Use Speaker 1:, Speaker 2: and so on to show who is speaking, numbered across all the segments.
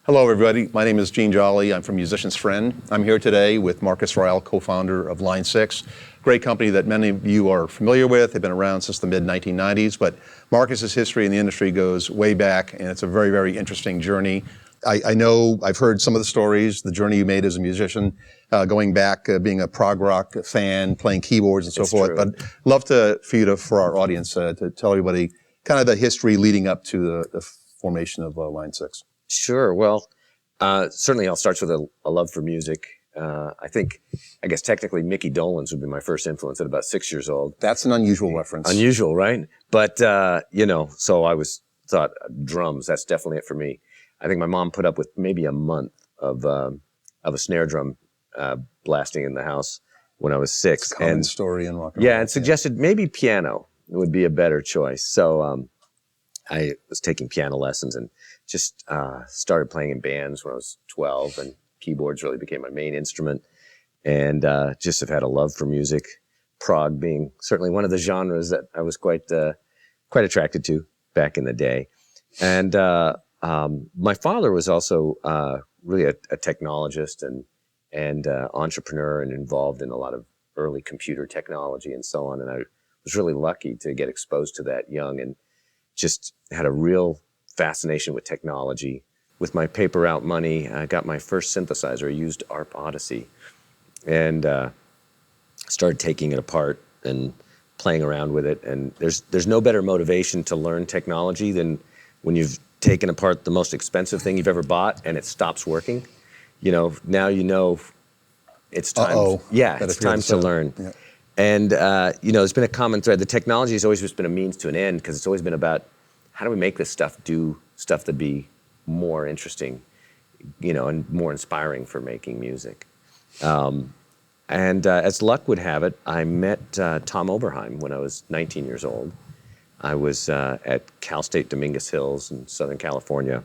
Speaker 1: Hello, everybody. My name is Gene Joly. I'm from Musician's Friend. I'm here today with Marcus Ryle, co-founder of Line 6, great company that many of you are familiar with. They've been around since the mid-1990s, but Marcus's history in the industry goes way back, and it's a very, very interesting journey. I know I've heard some of the stories, the journey you made as a musician, going back, being a prog rock fan, playing keyboards and so forth.
Speaker 2: True.
Speaker 1: But love for our audience, to tell everybody kind of the history leading up to the formation of Line 6.
Speaker 2: Sure. Well, certainly I'll start with a love for music. I guess technically Mickey Dolenz would be my first influence at about 6 years old.
Speaker 1: That's an unusual reference.
Speaker 2: Unusual, right? But, so I thought drums, that's definitely it for me. I think my mom put up with maybe a month of a snare drum blasting in the house when I was 6.
Speaker 1: It's a common story in rock and roll.
Speaker 2: Yeah, and suggested maybe piano would be a better choice. So I was taking piano lessons and just started playing in bands when I was 12, and keyboards really became my main instrument, and just have had a love for music, prog being certainly one of the genres that I was quite attracted to back in the day. And my father was also really a technologist and entrepreneur and involved in a lot of early computer technology and so on, and I was really lucky to get exposed to that young and just had a real fascination with technology. With my paper route money, I got my first synthesizer. I used ARP Odyssey, and started taking it apart and playing around with it. And there's no better motivation to learn technology than when you've taken apart the most expensive thing you've ever bought and it stops working. Now it's time. It's time to learn. Yeah. And it's been a common thread. The technology has always just been a means to an end, because it's always been about how do we make this stuff do stuff that'd be more interesting, and more inspiring for making music. And as luck would have it, I met Tom Oberheim when I was 19 years old. I was at Cal State Dominguez Hills in Southern California.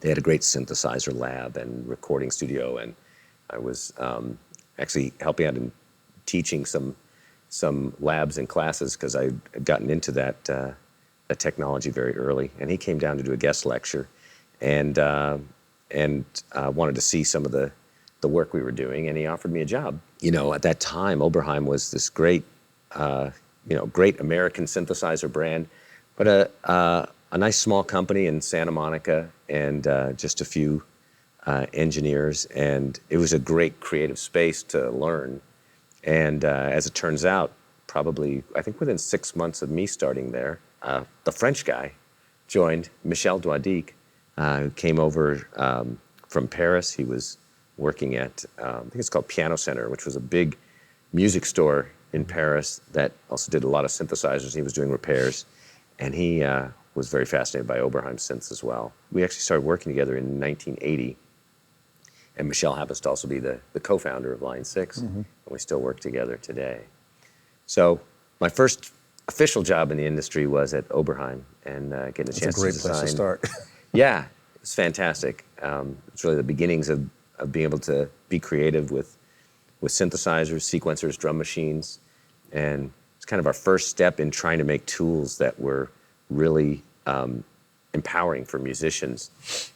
Speaker 2: They had a great synthesizer lab and recording studio, and I was actually helping out in teaching some labs and classes, because I had gotten into that technology very early. And he came down to do a guest lecture, and wanted to see some of the work we were doing, and he offered me a job. At that time, Oberheim was this great American synthesizer brand, but a nice small company in Santa Monica, and just a few engineers, and it was a great creative space to learn. And as it turns out, probably, I think within 6 months of me starting there, the French guy joined, Michel Douadic, who came over from Paris. He was working at, I think it's called Piano Center, which was a big music store in Paris that also did a lot of synthesizers. He was doing repairs, and he was very fascinated by Oberheim synths as well. We actually started working together in 1980, and Michel happens to also be the co-founder of Line 6, and we still work together today. So my first official job in the industry was at Oberheim, and getting a chance to design.
Speaker 1: That's a great place to start.
Speaker 2: Yeah, it's fantastic. It's really the beginnings of being able to be creative with synthesizers, sequencers, drum machines, and it's kind of our first step in trying to make tools that were really empowering for musicians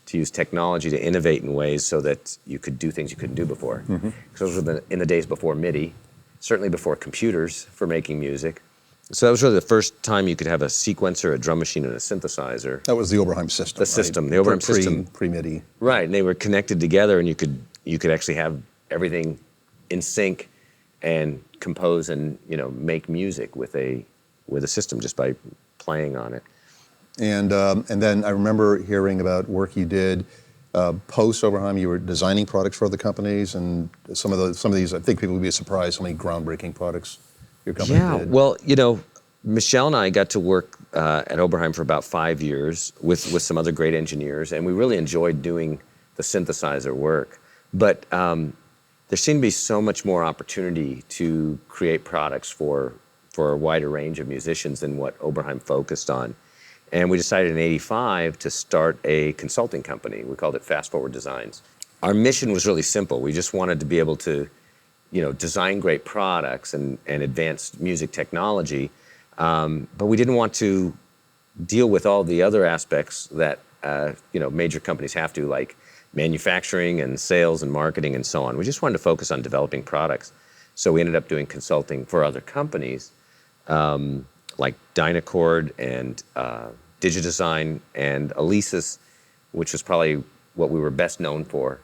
Speaker 2: to use technology to innovate in ways so that you could do things you couldn't do before. Because those were in the days before MIDI, certainly before computers for making music. So that was really the first time you could have a sequencer, a drum machine, and a synthesizer.
Speaker 1: That was the Oberheim system.
Speaker 2: The system, the Oberheim system.
Speaker 1: Pre-MIDI.
Speaker 2: Right, and they were connected together, and you could actually have everything in sync and compose and make music with a system just by playing on it.
Speaker 1: And then I remember hearing about work you did post Oberheim. You were designing products for other companies, and some of these, I think people would be surprised how many groundbreaking products your company did.
Speaker 2: Yeah, well, Michel and I got to work at Oberheim for about 5 years with some other great engineers, and we really enjoyed doing the synthesizer work. But there seemed to be so much more opportunity to create products for a wider range of musicians than what Oberheim focused on. And we decided in '85 to start a consulting company. We called it Fast Forward Designs. Our mission was really simple. We just wanted to be able to design great products and advanced music technology, but we didn't want to deal with all the other aspects that major companies have to, like manufacturing and sales and marketing and so on. We just wanted to focus on developing products. So we ended up doing consulting for other companies like Dynacord and Digidesign and Alesis, which was probably what we were best known for,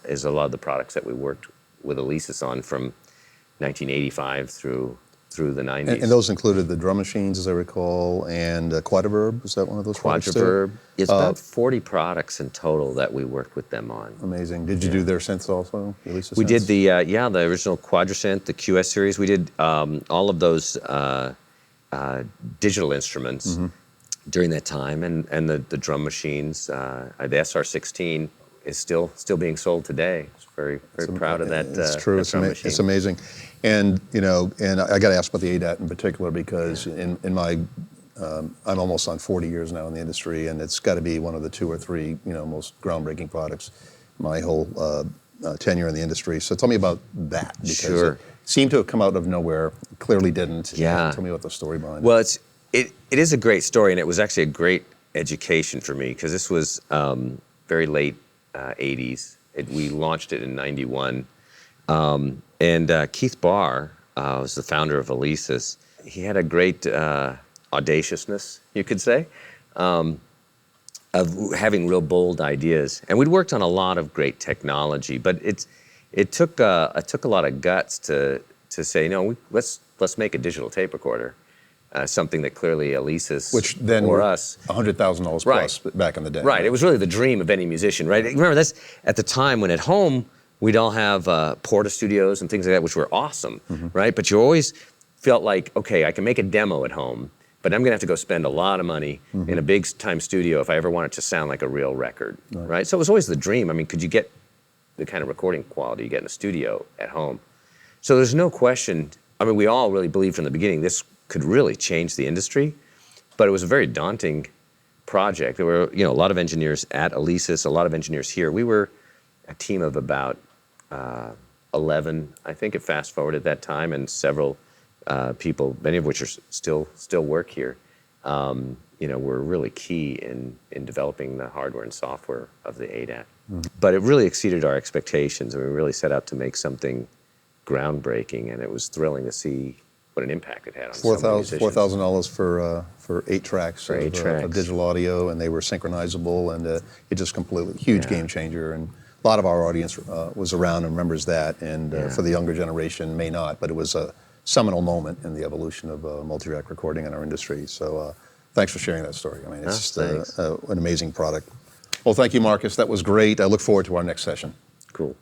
Speaker 2: is a lot of the products that we worked with Alesis on from 1985 through the 90s.
Speaker 1: And those included the drum machines, as I recall, and Quadriverb. Was that one of those products too?
Speaker 2: Quadriverb. It's about 40 products in total that we worked with them on.
Speaker 1: Amazing. Did you do their synths also? Alesis
Speaker 2: We did
Speaker 1: synths?
Speaker 2: the original Quadrasynth, the QS series. We did all of those digital instruments during that time, and the drum machines. The SR16 is still being sold today. Very proud of that.
Speaker 1: It's true.
Speaker 2: That drum machine.
Speaker 1: It's amazing, and and I got to ask about the ADAT in particular because in my I'm almost on 40 years now in the industry, and it's got to be one of the 2 or 3 most groundbreaking products my whole tenure in the industry. So tell me about that because it seemed to have come out of nowhere. Clearly didn't.
Speaker 2: Yeah.
Speaker 1: Tell me about the story behind it.
Speaker 2: Well, it is a great story, and it was actually a great education for me because this was very late 80s. We launched it in 91. And Keith Barr was the founder of Alesis. He had a great audaciousness, you could say, of having real bold ideas. And we'd worked on a lot of great technology, but it took a lot of guts to say, no, let's make a digital tape recorder. Something that clearly Alesis
Speaker 1: Which then
Speaker 2: or
Speaker 1: were
Speaker 2: us
Speaker 1: $100,000 plus back in the day.
Speaker 2: Right. It was really the dream of any musician, right? Remember, that's at the time when at home we'd all have Porta studios and things like that, which were awesome, right? But you always felt like, okay, I can make a demo at home, but I'm going to have to go spend a lot of money in a big time studio if I ever want it to sound like a real record, right? So it was always the dream. I mean, could you get the kind of recording quality you get in a studio at home? So there's no question. I mean, we all really believed from the beginning this could really change the industry, but it was a very daunting project. There were, a lot of engineers at Alesis, a lot of engineers here. We were a team of about 11, I think, at Fast Forward at that time, and several people, many of which are still work here. Were really key in developing the hardware and software of the ADAT. But it really exceeded our expectations, and we really set out to make something groundbreaking, and it was thrilling to see what an impact it had on so many musicians.
Speaker 1: $4,000 for 8 tracks
Speaker 2: For 8 tracks.
Speaker 1: Of digital audio, and they were synchronizable, and it just completely huge game changer. And a lot of our audience was around and remembers that, and for the younger generation may not, but it was a seminal moment in the evolution of multi-track recording in our industry. So thanks for sharing that story. I mean, it's just an amazing product. Well, thank you, Marcus. That was great. I look forward to our next session.
Speaker 2: Cool.